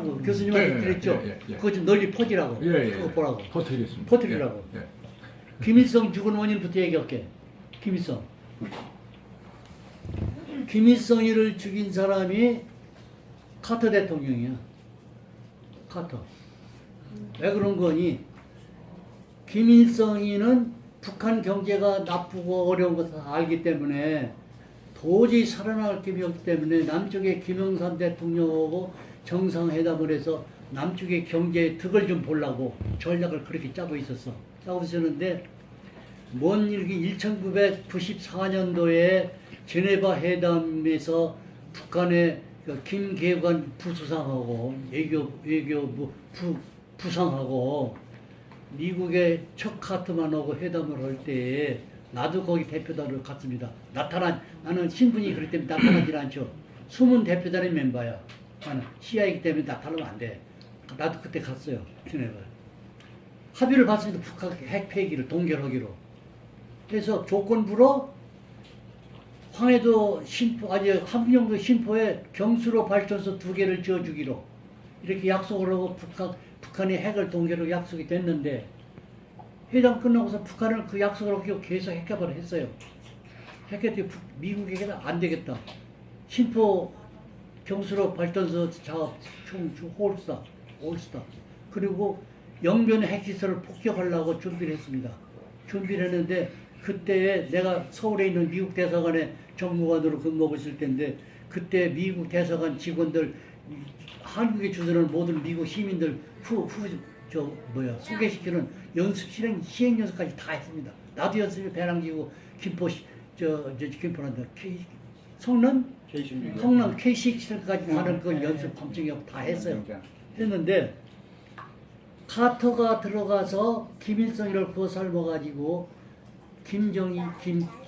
하라고 교수님한테 그랬죠. 그거 좀 널리 퍼지라고. 그거 보라고. 퍼뜨리겠습니다. 퍼뜨리라고. 김일성 죽은 원인부터 얘기할게. 김일성. 김일성이를 죽인 사람이 카터 대통령이야. 카터. 왜 그런 거니? 김일성이는 북한 경제가 나쁘고 어려운 것을 알기 때문에 도저히 살아날 힘이 없기 때문에 남쪽의 김영삼 대통령하고 정상회담을 해서 남쪽의 경제의 득을 좀 보려고 전략을 그렇게 짜고 있었어. 짜고 있었는데 먼 일기 1994년도에 제네바 회담에서 북한의 그 김계관 부수상하고 외교부 부상하고 미국의 척 카트만하고 회담을 할 때에 나도 거기 대표단으로 갔습니다. 나는 신분이 그렇기 때문에 나타나질 않죠. 숨은 대표단의 멤버야. 나는 CIA이기 때문에 나타나면 안 돼. 나도 그때 갔어요. 제네바. 합의를 봤습니다. 북한 핵 폐기를 동결하기로. 그래서 조건부로 황해도 신포, 함경도 신포에 경수로 발전소 2개를 지어주기로 이렇게 약속을 하고 북한이 핵을 동결하고 약속이 됐는데 회담 끝나고서 북한은 그 약속을 어기고 계속 핵개발을 했어요. 핵개발이 미국에게는 안 되겠다. 신포 경수로 발전소 작업 홀스타 그리고 영변 핵시설을 폭격하려고 준비를 했습니다. 준비를 했는데 그때 내가 서울에 있는 미국 대사관에 정무관으로 근무하고 있을 텐데 그때 미국 대사관 직원들 한국에 주둔하는 모든 미국 시민들 소개시키는 연습 시행 연습까지 다 했습니다. 나도 연습을 배낭기고 김포란다 성남 K6까지 가는 그 연습 밤중에 다 했어요. 했는데 카터가 들어가서 김일성이를 구워 삶아가지고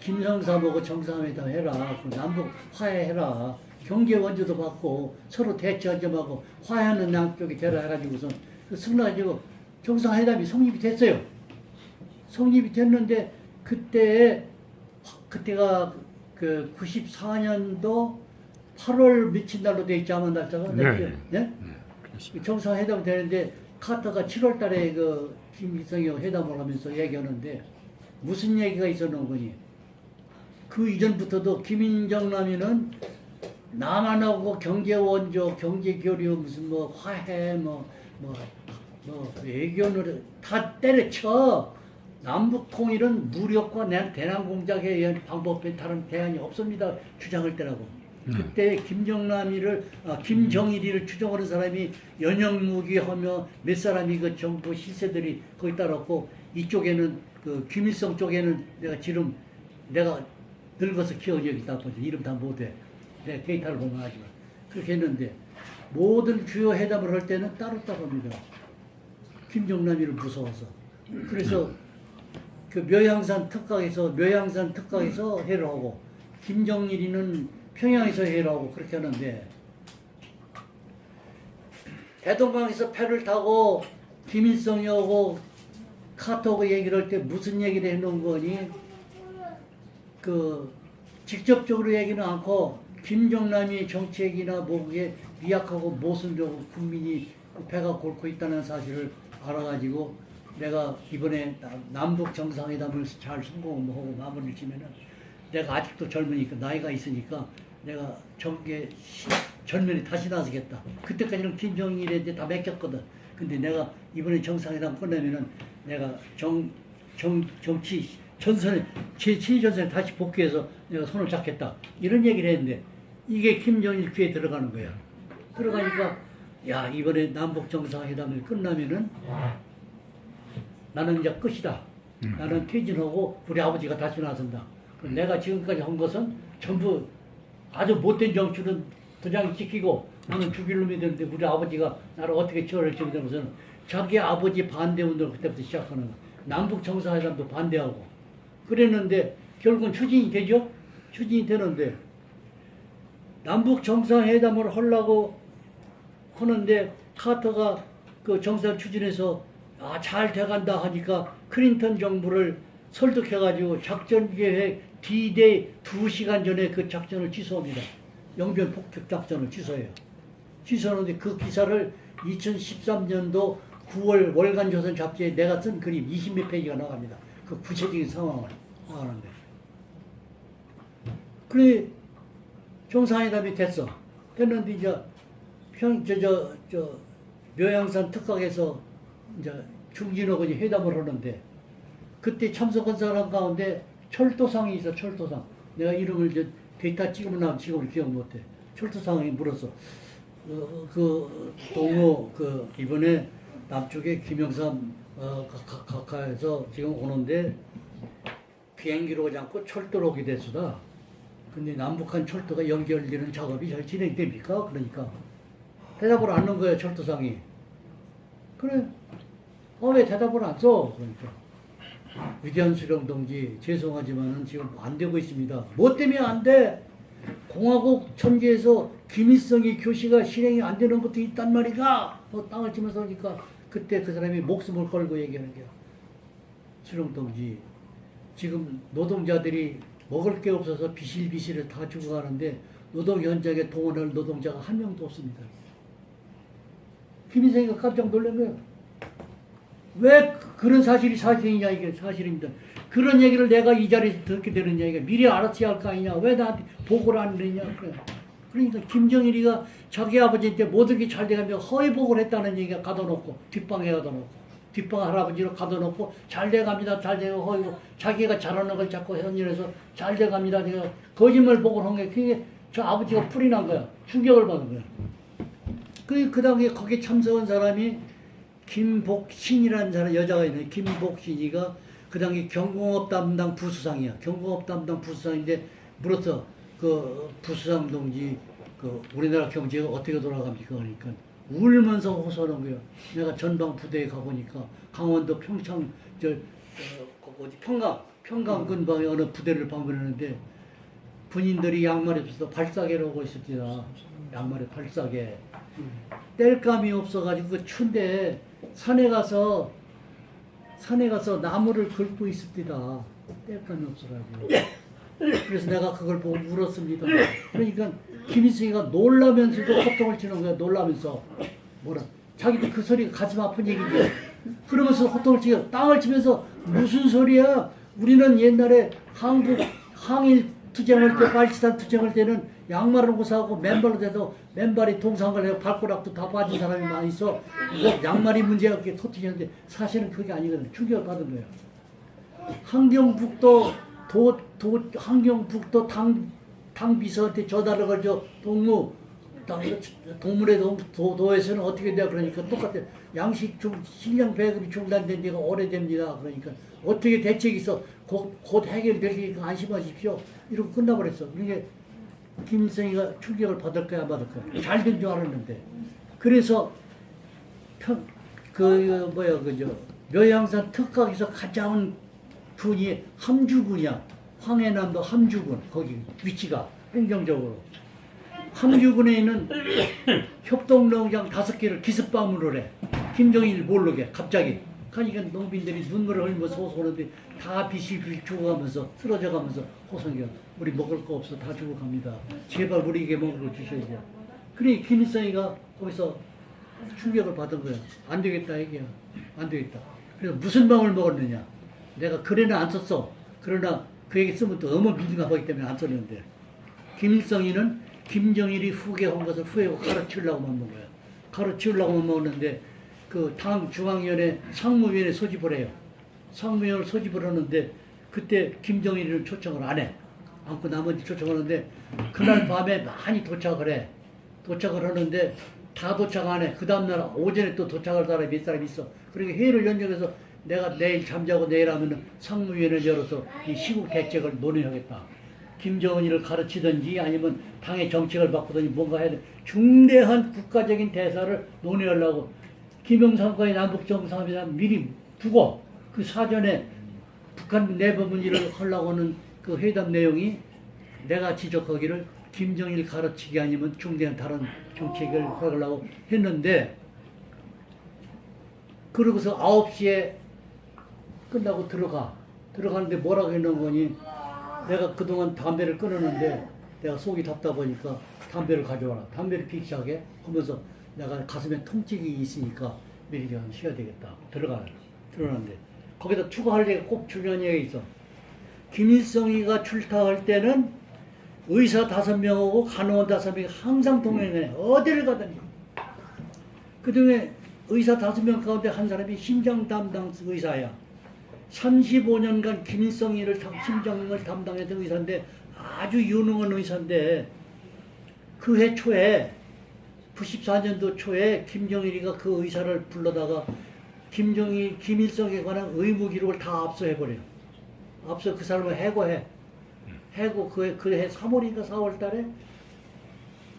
김정삼하고 정상회담 해라. 남북 화해해라. 경제 원조도 받고 서로 대처하지 말고 화해하는 양쪽이 되라 해가지고선 승낙해가지고 정상회담이 성립이 됐어요. 성립이 됐는데 그때가 그 94년도 8월 미친 날로 돼 있지 않은 날짜가? 네? 정상회담이 되는데 카터가 7월 달에 그 김일성이 회담을 하면서 얘기하는데 무슨 얘기가 있었는 거니? 그 이전부터도 김정남이는 남한하고 경제 원조, 경제 교류, 무슨 뭐 화해, 외교를 다 때려쳐. 남북 통일은 무력과 대남 공작에 의한 방법에 다른 대안이 없습니다. 주장할 때라고. 그때 김정일이를 추종하는 사람이 연영무기하며 몇 사람이 그 정부 실세들이 거기 따랐고 이쪽에는 그 김일성 쪽에는 내가 늙어서 기억력이 나쁘지 이름 다 못해. 내 데이터를 보면 하지만 그렇게 했는데 모든 주요 회담을 할 때는 따로따로 합니다. 김정남이를 무서워서. 그래서 그 묘양산 특강에서 회를 하고 김정일이는 평양에서 회를 하고 그렇게 하는데 대동강에서 배를 타고 김일성이 오고 카터하고 얘기를 할 때 무슨 얘기를 해놓은 거니? 그 직접적으로 얘기는 않고 김정남이 정책이나 뭐에 미약하고 모순적으로 국민이 배가 골고 있다는 사실을 알아가지고 내가 이번에 남북 정상회담을 잘 성공하고 마무리를 지면은 내가 아직도 젊으니까 나이가 있으니까 내가 전면에 다시 나서겠다. 그때까지는 김정일한테 다 맡겼거든. 근데 내가 이번에 정상회담 끝나면은 내가 정치 전선에 제7전선에 다시 복귀해서 내가 손을 잡겠다. 이런 얘기를 했는데 이게 김정일 귀에 들어가는 거야. 들어가니까 야 이번에 남북 정상회담이 끝나면은 나는 이제 끝이다. 나는 퇴진하고 우리 아버지가 다시 나선다. 내가 지금까지 한 것은 전부 아주 못된 정치는 도장이 찍히고 나는 죽일 놈이 되는데 우리 아버지가 나를 어떻게 처리할지 모르면서는 자기 아버지 반대 운동을 그때부터 시작하는 거야. 남북 정상회담도 반대하고 그랬는데 결국은 추진이 되죠? 추진이 되는데 남북 정상회담을 하려고 하는데 카터가 그 정상 추진해서 잘 돼간다 하니까 클린턴 정부를 설득해가지고 작전 계획 D-Day 2시간 전에 그 작전을 취소합니다. 영변 폭격 작전을 취소해요. 취소하는데 그 기사를 2013년도 9월 월간조선 잡지에 내가 쓴 그림 20몇 페이지가 나갑니다. 그 구체적인 상황을 나가는데. 그래 정상회담이 됐어. 됐는데 이제 묘양산 특각에서 이제 중진호건이 회담을 하는데 그때 참석한 사람 가운데 철도상이 있어. 철도상. 내가 이름을 이제 데이터 찍으면 나면 지금은 기억 못해. 철도상이 물었어. 그 동호 이번에 남쪽에 김영삼 가까이서 지금 오는데 비행기로 오지 않고 철도로 오게 됐수다. 근데 남북한 철도가 연결되는 작업이 잘 진행됩니까? 그러니까 대답을 안 하는 거예요. 철도상이. 그래. 왜 대답을 안 써? 그러니까 위대한 수령 동지 죄송하지만은 지금 안 되고 있습니다. 뭐 때문에 안 돼? 공화국 천지에서 김일성이 교시가 실행이 안 되는 것도 있단 말이가. 땅을 치면서 그러니까 그때 그 사람이 목숨을 걸고 얘기하는 거야. 수령 동지 지금 노동자들이 먹을 게 없어서 비실비실을 다 죽어가는데 노동 현장에 동원할 노동자가 한 명도 없습니다. 김일성이가 깜짝 놀란 거예요. 왜 그런 사실이 사실이냐, 이게 사실입니다. 그런 얘기를 내가 이 자리에서 듣게 되는 얘기가 미리 알았어야 할 거 아니냐. 왜 나한테 보고를 안 했냐. 그러니까 김정일이가 자기 아버지한테 모든 게 잘 돼가면 허위보고를 했다는 얘기가 가둬놓고 뒷방에 가둬놓고 뒷방 할아버지로 가둬놓고 잘 돼갑니다. 잘 돼가 허위고 자기가 잘하는 걸 자꾸 현실에서 잘 돼갑니다. 내가 거짓말 보고를 한 게 그게 저 아버지가 풀이 난 거야. 충격을 받은 거야. 그 다음에 거기 참석한 사람이 김복신이라는 사람, 여자가 있는데, 김복신이가 그 당시 경공업 담당 부수상이야. 경공업 담당 부수상인데, 물었어. 그 부수상 동지, 우리나라 경제가 어떻게 돌아갑니까? 그러니까 울면서 호소하는 거야. 내가 전방 부대에 가보니까 강원도 평창, 평강 근방에 어느 부대를 방문했는데, 군인들이 양말이 없어서 발사계로 오고 있습니다. 양말에 발사계. 뗄감이 없어가지고 그 추운데 산에 가서 나무를 긁고 있습니다. 뗄감이 없어가지고. 그래서 내가 그걸 보고 울었습니다. 그러니까 김일성이가 놀라면서도 호통을 치는 거야. 놀라면서 자기도 그 소리가 가슴 아픈 얘기인데 그러면서 호통을 치고 땅을 치면서 무슨 소리야? 우리는 옛날에 항일 투쟁할 때, 발치산 투쟁할 때는 양말을 못 사고 맨발로 돼도 맨발이 동상을 해서 발가락도 다 빠진 사람이 많이 있어. 이거 양말이 문제가 그렇게 터뜨리는데 사실은 그게 아니거든. 충격을 받은 거예요. 함경북도 당 비서한테 전화를 걸죠. 동물의 도에서는 어떻게 돼요? 그러니까 똑같아요. 식량 배급이 중단된 지가 오래됩니다. 그러니까 어떻게 대책이 있어? 곧 해결될 테니까 안심하십시오. 이러고 끝나버렸어. 그게 김일성이가 충격을 받을 거야, 안 받을 거야. 잘 된 줄 알았는데. 그래서 묘양산 특각에서 가장 군이 함주군이야. 황해남도 함주군, 거기 위치가 행정적으로. 함주군에 있는 협동농장 5개를 기습방문을 해. 김정일 모르게 갑자기. 그러니까 농민들이 눈물을 흘리면서 호소하는데 다 비실비실 죽어가면서 쓰러져가면서 호소해요. 우리 먹을 거 없어 다 죽어갑니다. 제발 우리에게 먹을 거 주셔야죠. 그래 김일성이가 거기서 충격을 받은 거야. 안 되겠다 얘기야. 안 되겠다. 그래서 무슨 방을 먹었느냐. 내가 글에는 안 썼어. 그러나 그 얘기 쓰면 또 너무 민감하기 때문에 안 썼는데 김일성이는 김정일이 후계한 것을 후회하고 가르치려고만 먹은 거야. 가르치려고만 먹었는데 그 당 중앙위원회 상무위원회 소집을 해요. 상무위원회 소집을 하는데 그때 김정일이는 초청을 안 해. 않고 나머지 초청하는데 그날 밤에 많이 도착을 해. 도착을 하는데 다 도착 안 해. 그 다음날 오전에 또 도착할 사람이 몇 사람 있어. 그러니까 회의를 연정해서 내가 내일 잠자고 내일 하면은 상무위원회를 열어서 이 시국 대책을 논의하겠다. 김정은이를 가르치든지 아니면 당의 정책을 바꾸든지 뭔가 해야 돼. 중대한 국가적인 대사를 논의하려고 김영삼과의 남북 정상회담 미리 두고 그 사전에 북한 내부 문제를 하려고 하는 그 회담 내용이 내가 지적하기를 김정일 가르치기 아니면 중대한 다른 정책을 하려고 했는데 그러고서 9시에 끝나고 들어가는데 뭐라고 했는 거니 내가 그동안 담배를 끊었는데 내가 속이 답답하니까 담배를 가져와라. 담배를 피기 시작해 하면서 내가 가슴에 통증이 있으니까 미리 좀 쉬어야 되겠다. 들어가는데 거기다 추가할 얘기가 꼭 중요한 얘기가 있어. 김일성이가 출타할 때는 의사 5명하고 간호원 5명이 항상 동행해. 어디를 가든지. 그중에 의사 5명 가운데 한 사람이 심장 담당 의사야. 35년간 김일성이를 심장을 담당했던 의사인데 아주 유능한 의사인데 그 해 초에 94년도 초에 김정일이가 그 의사를 불러다가 김일성에 관한 의무 기록을 다 압수해버려. 앞서 그 사람을 해고해. 그해 3월인가 4월 달에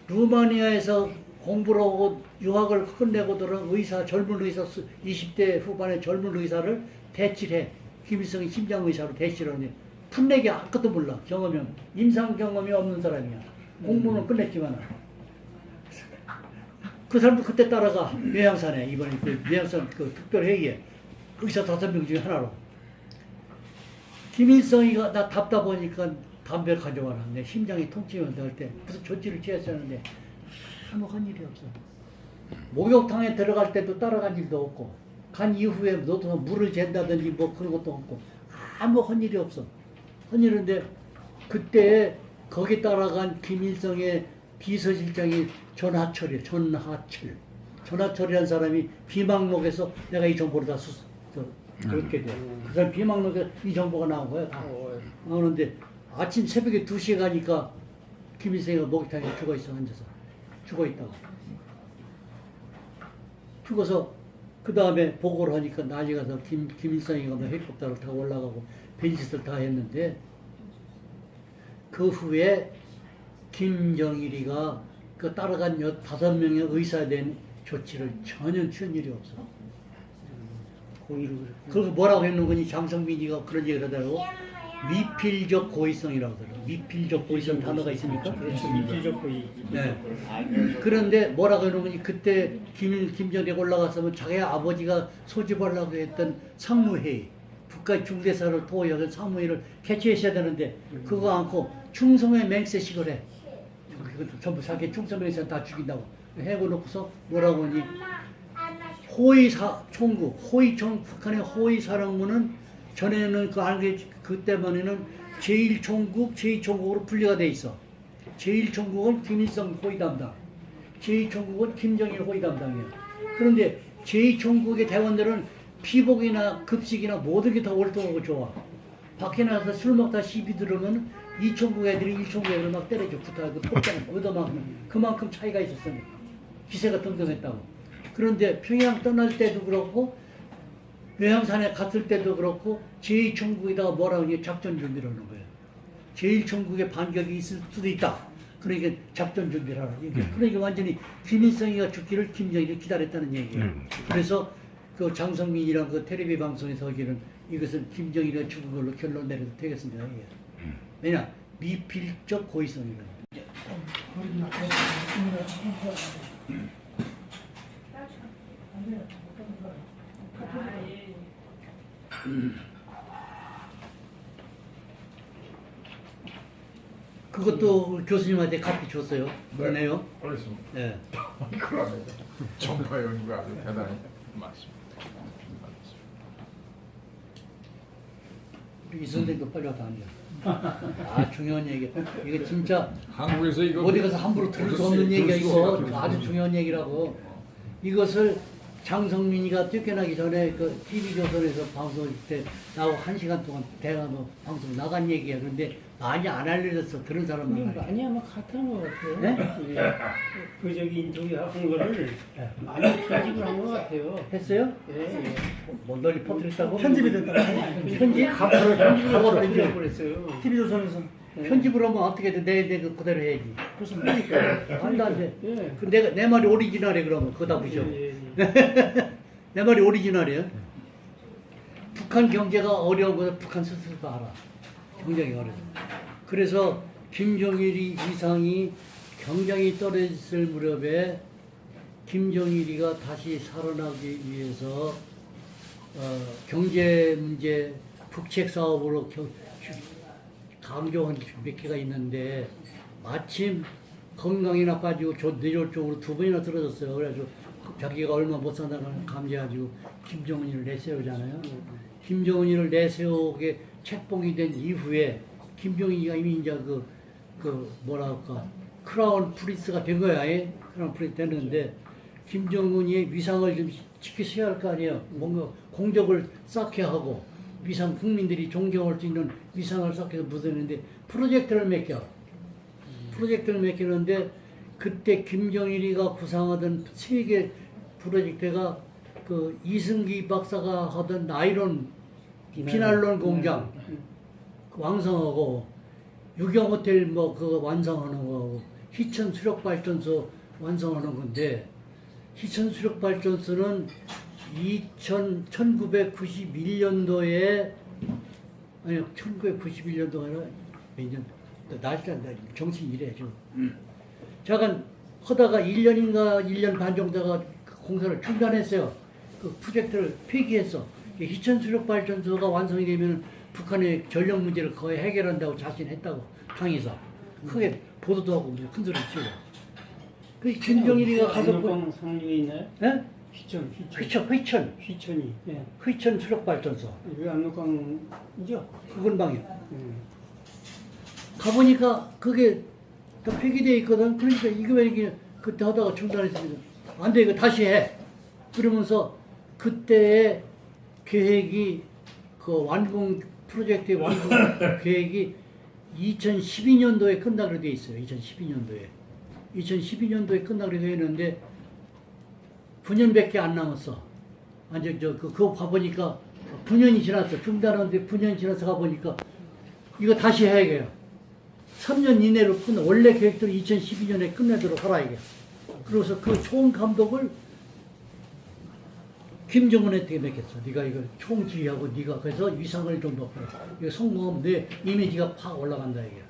루마니아에서 공부를 하고 유학을 끝내고 들어온 의사, 젊은 의사, 20대 후반의 젊은 의사를 대치해. 김일성이 심장 의사로 대치를 하니 풋내기 아무것도 몰라. 임상 경험이 없는 사람이야. 공부는 끝냈지만. 그 사람도 그때 따라가. 묘양산에, 이번에 묘양산 특별회의에 의사 5명 중에 하나로. 김일성이가 나 답답하니까 담배를 가져와라. 내 심장이 통증이 온다 할 때 무슨 조치를 취했었는데 아무 한 일이 없어. 목욕탕에 들어갈 때도 따라간 일도 없고 간 이후에 너도 물을 잰다든지 뭐 그런 것도 없고 아무 한 일이 없어. 한 일인데 그때 거기 따라간 김일성의 비서실장이 전하철이라는 사람이 비망록에서 내가 이 정보를 다 그렇게 돼. 그 사람 비망록에 이 정보가 나온 거야. 나오는데 아침 새벽에 2시에 가니까 김일성이가 목욕탕에 죽어있어. 앉아서 죽어있다고. 죽어서 그 다음에 보고를 하니까 난리 가서 김일성이가 헬리콥터를 타고 올라가고 별짓을 다 했는데 그 후에 김정일이가 그 따라간 5명의 의사에 대한 조치를 전혀 취한 일이 없어. 그래서 뭐라고 했는 거니 장성민이가 그런 얘기를 하더라고. 미필적 고의성이라고 하더라고. 미필적 고의성 단어가 있습니까? 그렇죠. 미필적 고의. 네. 그런데 뭐라고 하는 거니 그때 김정일이 올라갔으면 자기 아버지가 소집하려고 했던 상무회의, 북한 중대사를 토의하는 상무회의를 개최했어야 되는데 그거 않고 충성의 맹세식을 해. 전부 자기 충성 맹세 다 죽인다고 해놓고서 뭐라고 하니 북한의 호위사령부는 전에는 그때만에는 제1총국, 제2총국으로 분리가 돼 있어. 제1총국은 김일성 호위 담당, 제2총국은 김정일 호위 담당이에요. 그런데 제2총국의 대원들은 피복이나 급식이나 모든 게 다 월등하고 좋아. 밖에 나가서 술 먹다 시비 들으면 2총국 애들이 1총국 애들 막 때려줘. 구타하고 톱장 얻어맞으면 그만큼 차이가 있었어. 기세가 등등했다고. 그런데 평양 떠날 때도 그렇고 묘양산에 갔을 때도 그렇고 제2총국에다가 뭐라고 하니 작전 준비를 하는 거예요. 제1총국의 반격이 있을 수도 있다. 그러니까 작전 준비를 하라. 그러니까 완전히 김일성이가 죽기를 김정일이 기다렸다는 얘기예요. 그래서 그 장성민이랑 그 텔레비 방송에서 하기는 이것은 김정일이 죽은 걸로 결론 내려도 되겠습니다. 왜냐? 미필적 고의성이라는 그것도 교수님한테 카피 줬어요. 그러네요. 그렇습니다. 네. 그럽니다. 정파연구가 아주 대단히 많습니다. 이 선생도 빨리 와서 앉아. 아 중요한 얘기. 이거 진짜 한국에서 이거 어디 가서 함부로 들을 수 없는 얘기가 이거 아주 중요한 얘기라고. 이것을 장성민이가 쫓겨나기 전에 그 TV조선에서 방송할 때 나하고 1시간 동안 대화 방송 나간 얘기야. 그런데 많이 안 알려졌어. 들은 사람은. 많이 아마 같은 것 같아요. 네? 예. 그 저기 인터뷰한 거를 많이 편집을 한 것 같아요. 했어요? 예. 뭐 널리 퍼뜨렸다고? 편집이 됐다고. 편집? 각오로 편집. 그랬어요. TV조선에서 편집을 하면 어떻게 돼? 내 그대로 해야지. 무슨 말도 안 돼. 예. 그 내 말이 오리지널해 그러면 그거다 부셔. 예. 내 말이 오리지널이에요. 북한 경제가 어려운 것을 북한 스스로도 알아. 굉장히 어려워. 그래서 김정일이 이상이 굉장히 떨어졌을 무렵에 김정일이가 다시 살아나기 위해서 경제 문제 북책 사업으로 강조한 몇 개가 있는데 마침 건강이 나빠지고 뇌졸중으로 2번이나 쓰러졌어요. 그래가지고 자기가 얼마 못 산다는 감지해가지고 김정은이를 내세우잖아요. 김정은이를 내세우게 책봉이 된 이후에 김정은이가 이미 이제 뭐랄까 크라운 프린스가 된 거야. 예? 크라운 프린스 됐는데 김정은이의 위상을 좀 지키셔야 할 거 아니에요. 뭔가 공적을 쌓게 하고 위상 국민들이 존경할 수 있는 위상을 쌓게 묻었는데 프로젝트를 맡기는데 그때 김정일이가 구상하던 세계 프로젝트가 그 이승기 박사가 하던 나일론 피날론 공장 완성하고 유경호텔 뭐 그거 완성하는 거하고 희천 수력 발전소 완성하는 건데 희천 수력 발전소는 1991년도에 아니 1991년도가 아니라 몇년 날짜인데 정신 이래 지금 잠깐 하다가 1년인가 1년 반 정도가 공사를 중단했어요. 그 프로젝트를 폐기했어. 희천 수력 발전소가 완성이 되면 북한의 전력 문제를 거의 해결한다고 자신했다고 당에서 크게 보도도 하고 큰 소리 치고. 그 김정일이가 가서 안덕강 상류에 있나요? 예? 휘천이. 예. 휘천 수력 발전소. 여기 안덕강이죠? 그건 방이요. 가보니까 그게 다 폐기되어 있거든. 그러니까 이거 왜 이렇게 그때 하다가 중단했습니다. 안 돼, 이거 다시 해. 그러면서 그때의 계획이 그 완공 프로젝트의 완공 계획이 2012년도에 끝나기로 되어 있어요. 2012년도에 끝나기로 되어 있는데 9년밖에 안 남았어. 완전 그거 가보니까 9년이 지났어. 중단하는데 9년이 지나서 가보니까 이거 다시 해야겠어요. 3년 이내로 원래 계획대로 2012년에 끝내도록 하라 이게. 그래서 그 총 감독을 김정은한테 맡겼어. 네가 이거 총지휘하고 네가 그래서 위상을 좀 높여. 이거 성공하면 내 이미지가 팍 올라간다 이게.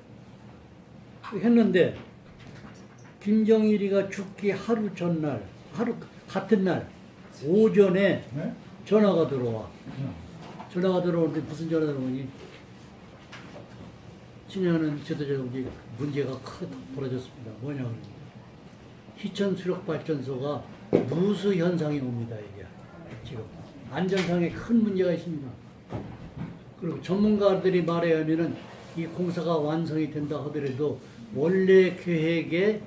했는데 김정일이가 죽기 하루 전날, 하루 같은 날 오전에 네? 전화가 들어와. 전화가 들어오는데 무슨 전화 들어오니? 신현은 저기 문제가 크게 벌어졌습니다. 뭐냐 그러니 희천 수력 발전소가 누수 현상이 옵니다. 이게 지금 안전상에 큰 문제가 있습니다. 그리고 전문가들이 말에 하면은 이 공사가 완성이 된다 하더라도 원래 계획의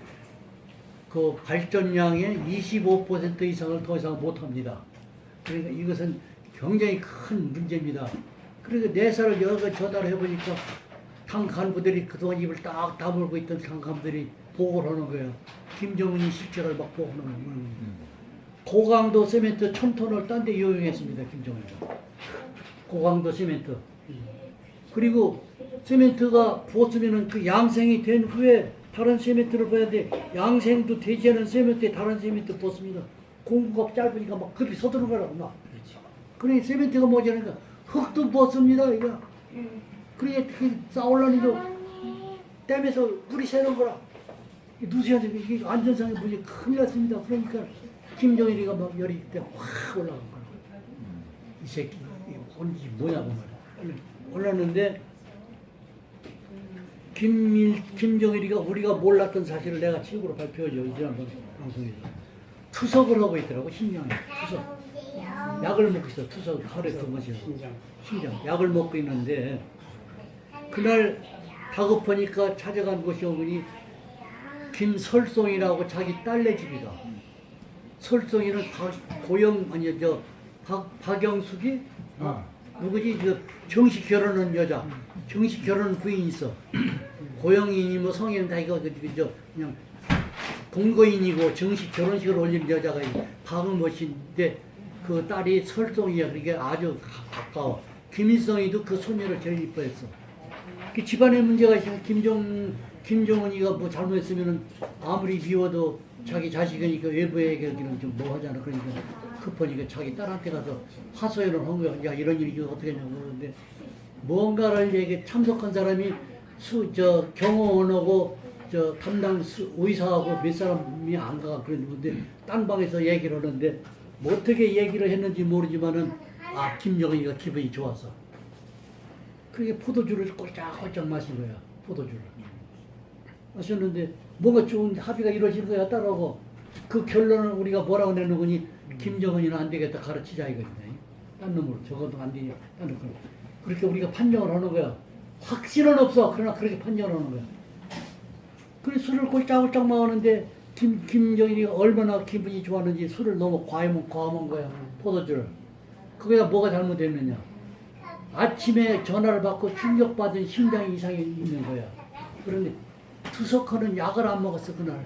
그 발전량의 25% 이상을 더 이상 못합니다. 그러니까 이것은 굉장히 큰 문제입니다. 그리고 내사를 여러 번 전화를 해보니까 당 간부들이 그동안 입을 딱 다물고 있던 당 간부들이 보고를 하는 거예요. 김정은이 실적을 막 보고는 거예요. 고강도 시멘트 1000톤을 딴 데 이용했습니다. 김정은이가. 고강도 시멘트. 그리고 시멘트가 부었으면은 그 양생이 된 후에 다른 시멘트를 봐야 돼. 양생도 되지 않은 시멘트에 다른 시멘트 부었습니다. 공구가 짧으니까 막 급히 서두르더라고 막. 그러니 시멘트가 모자라니까 흙도 부었습니다. 이거. 그러니까 싸울라니도 댐에서 물이 새는 거라. 누수해서 이게 안전상의 문제 큰일 났습니다. 그러니까 김정일이가 막 열이 그때 확 올라간 거야. 이 새끼 혼지 뭐냐고 말이야. 올랐는데 김정일이가 우리가 몰랐던 사실을 내가 최고로 발표하죠. 지난번 방송에서. 투석을 하고 있더라고. 신장에 투석. 약을 먹고 있어. 투석 하루에 2번씩. 신장. 약을 먹고 있는데 그날 다급하니까 찾아간 곳이 오더니 김설송이라고 자기 딸네 집이다. 설송이는 고영 아니 박영숙이 누구지 정식 결혼한 여자. 정식 결혼 부인이 있어. 고영인이 뭐 성인 다 이거 그냥 동거인이고 정식 결혼식을 올린 여자가 박은모씨인데 그 딸이 설송이야. 그러니까 아주 가까워. 김일성이도 그 소녀를 제일 이뻐했어. 그 집안에 문제가 있으면 김정은이가 뭐 잘못했으면은 아무리 미워도 자기 자식이니까 외부에게는 좀 뭐 하잖아. 그러니까 급하니까 자기 딸한테 가서 하소연을 한 거야. 야 이런 일이 어떻게 하냐고 그러는데 뭔가를 얘기 참석한 사람이 경호원하고 담당 의사하고 몇 사람이 안 가 그랬는데 딴 방에서 얘기를 하는데 뭐 어떻게 얘기를 했는지 모르지만은 김정은이가 기분이 좋았어. 그게 포도주를 꼴짝꼴짝 마신 거야. 포도주를. 하셨는데 뭐가 좋은 합의가 이루어질 것 같다라고 그 결론을 우리가 뭐라고 내는 거니 김정은이는 안 되겠다 가르치자 이거거든요. 딴 놈으로 적어도 안 되냐 딴 놈으로 그렇게 우리가 판정을 하는 거야. 확신은 없어. 그러나 그렇게 판정을 하는 거야. 그래서 술을 꼴짝꼴짝 먹었는데 김정일이 얼마나 기분이 좋았는지 술을 너무 과하면 거야. 포도주를. 그게 뭐가 잘못됐느냐. 아침에 전화를 받고 충격받은 심장 이상이 있는 거야. 그런데 투석하는 약을 안 먹었어 그날.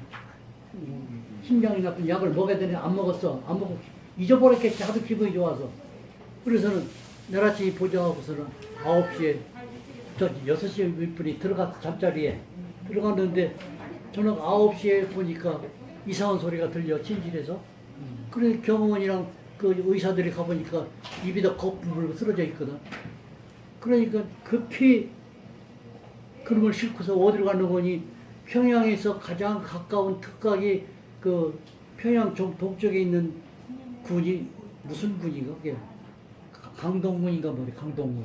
심장이 나쁜 약을 먹어야 되는데 안 먹었어. 안 먹고 잊어버렸겠지. 하도 기분이 좋아서. 그래서는 내라치 보자하고서는 9시에 6시에 몇 분이 들어가서 잠자리에 들어갔는데 저녁 9시에 보니까 이상한 소리가 들려 침실에서. 그래 경호원이랑 그 의사들이 가보니까 입에다 거품 물고 쓰러져 있거든. 그러니까 급히 그놈을 싣고서 어디로 가는 거니 평양에서 가장 가까운 특각이 그 평양 동쪽에 있는 군이 무슨 군인가 그게 강동군인가 뭐래 강동군.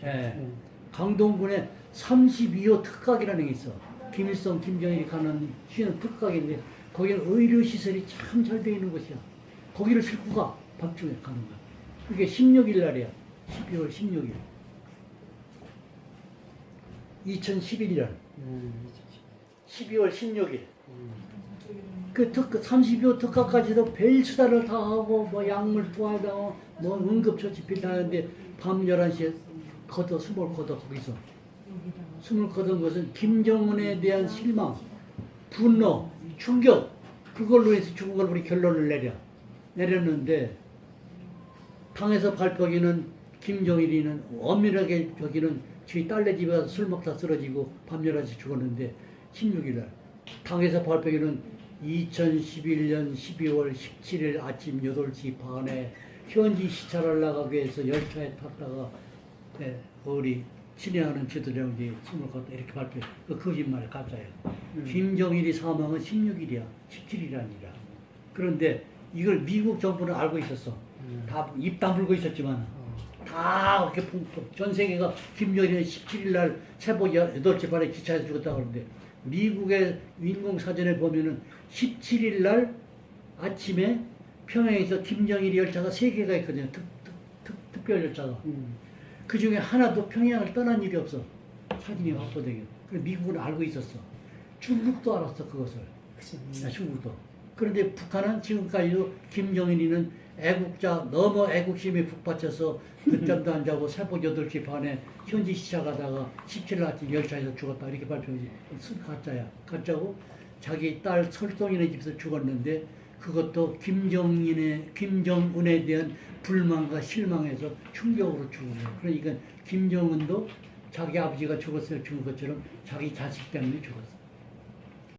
예. 강동군에 32호 특각이라는 게 있어. 김일성, 김정일이 가는 쉬는 특각인데 거기는 의료시설이 참 잘 돼 있는 곳이야. 거기를 싣고 가. 밤중에 가는 거야. 그게 16일 날이야. 12월 16일. 2011년. 12월 16일. 그 32호 특각까지도 별 수단을 다 하고 뭐 약물 투하하고 뭐 응급처치 필요하는데 밤 11시에 숨을 거둬 거기서. 숨을 거둔 것은 김정은에 대한 실망, 분노, 충격 그걸로 해서 죽은 걸 우리 결론을 내렸는데 당에서 발표기는 김정일이는 엄밀하게 저기는 저희 딸네 집에 가서 술 먹다 쓰러지고 밤 11시 죽었는데 16일날 당에서 발표기는 2011년 12월 17일 아침 8시 반에 현지 시찰을 나가기 위해서 열차에 탔다가 우리 친애하는 지도자들이 숨을 거뒀다 이렇게 발표해. 그 거짓말 가짜예요. 김정일이 사망은 16일이야. 17일이 아니라. 그런데 이걸 미국 정부는 알고 있었어. 다 입 다물고 있었지만 다 그렇게 전 세계가 김정일이 17일 날 새벽 8시 반에 기차에서 죽었다 그러는데 미국의 인공사전에 보면은 17일 날 아침에 평양에서 김정일이 열차가 3개가 있거든요. 특별 열차가. 그 중에 하나도 평양을 떠난 일이 없어. 사진이 확보되게. 그래서 미국은 알고 있었어. 중국도 알았어, 그것을. 중국도. 그런데 북한은 지금까지도 김정일이는 애국자, 너무 애국심이 북받쳐서 늦잠도 안 자고 새벽 8시 반에 현지 시작하다가 17일 아침 열차에서 죽었다. 이렇게 발표하지. 가짜야. 가짜고 자기 딸 설동이네 집에서 죽었는데 그것도 김정은에 대한 불만과 실망에서 충격으로 죽은 거예요. 그러니까 김정은도 자기 아버지가 죽은 것처럼 자기 자식 때문에 죽었어.